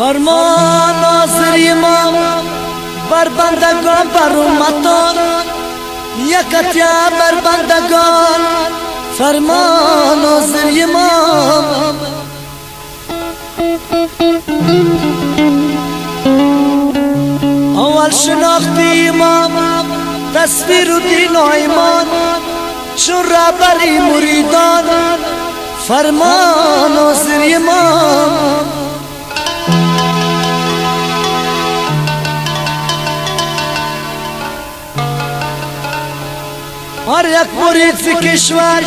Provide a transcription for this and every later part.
فرمان ناظر امام بر بندگان بر امتان یکتیا بر بندگان فرمان ناظر امام اول شناختی امام تصویر و دین و ایمان چون رهبری مریدان فرمان ناظر امام هر یک مرید فی کشور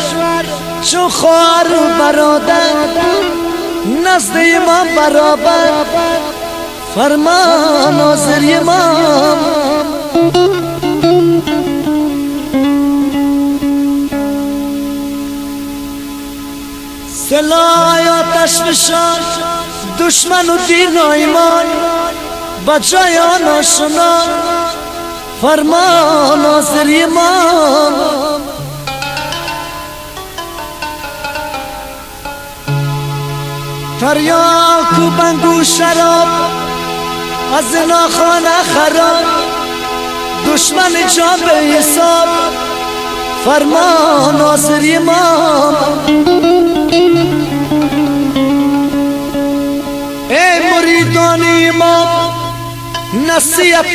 چون خواهر و برادر نزد امام برابر فرمان ناظر امام سلاح آتش فشان دشمن و دین و ایمان بجای آن آشنا فرمان ناظر امام تریاک و بنگ و شراب از زناخانه خراب دشمن جان به حساب فرمان ناظر امام ای مریدان امام نصیحت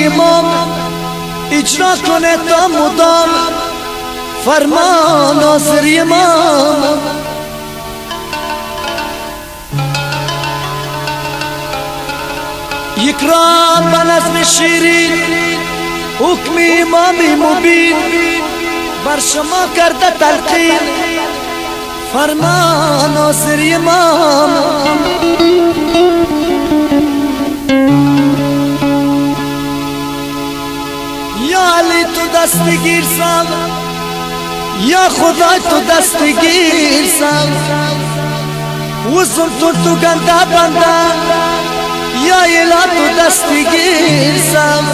امام اجرا کنه تا مدام فرمان ناظر امام یک راه به نظم شیرین حکم امام مبین بر شما کرده تلقین فرمان ناظر امام یا علی تو دستگیر سم یا خدا تو دستگیر سم وزن تو گنده بنده یا اله تو دستگیر سم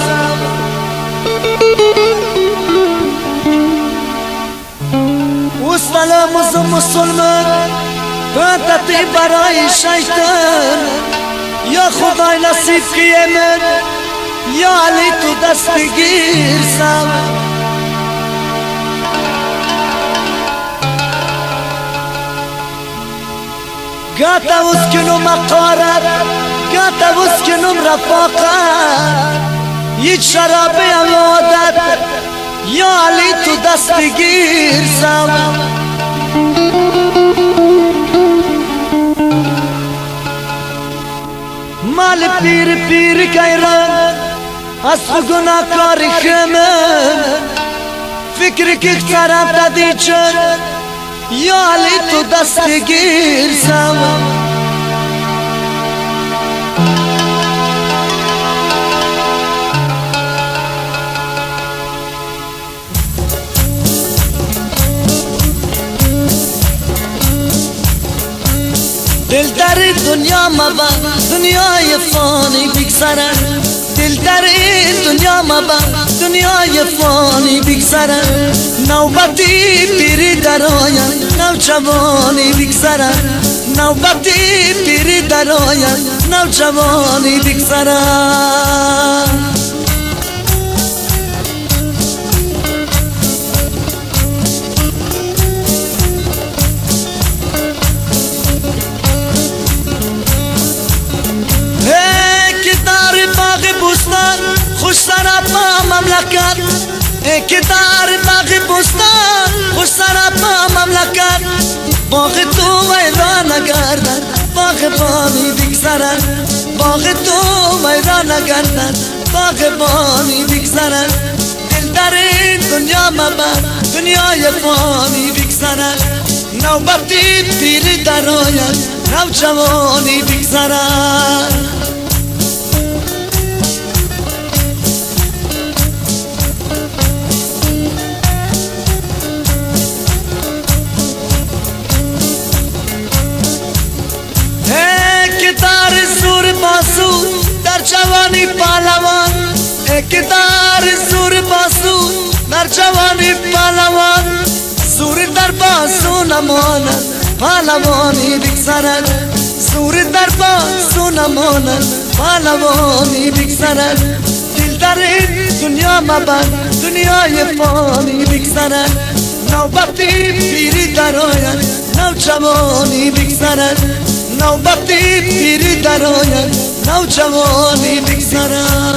و سلام از مسلمان پنتتی برای شیطان یا خدای نصیب کیه من یا علی تو دستگیر سم گاتا اسکنم مقارب گاتا اسکنم رفاقت یک شراب عادت یا علی تو دستگیر سم مال پیر پیر گیرم از گناه کار خمم فکر که اخترم دادی چن یا علی تو دستگیر سم دل در دنیا مبر دنیای فانی بگذره دل در دنیا مبر دنیای فانی بگذره نوبتی پیری در آید نوجوانی بگذره نوبتی پیری در آید نوجوانی بگذره خوش سراب مملکت که در باغ بستان خوش سراب مملکت باغ تو ویران نگردد باغ بانی بگذرد باغ تو ویران نگردد باغ بانی بگذرد دل در این دنیا مبر دنیای فانی بگذرد نوبتی پیری در آید نوجوانی بگذرد در جوانی پهلوان اقتدار زور باسو در جوانی پهلوان زور در باسو نماند پهلوانی بگذرد سور در با سونمانن پالوانی بگذرن دل در این دنیا مبن دنیای فانی بگذرن نوبتی پیری در آین نوجوانی بگذرن نوبتی پیری در آین نوجوانی بگذرن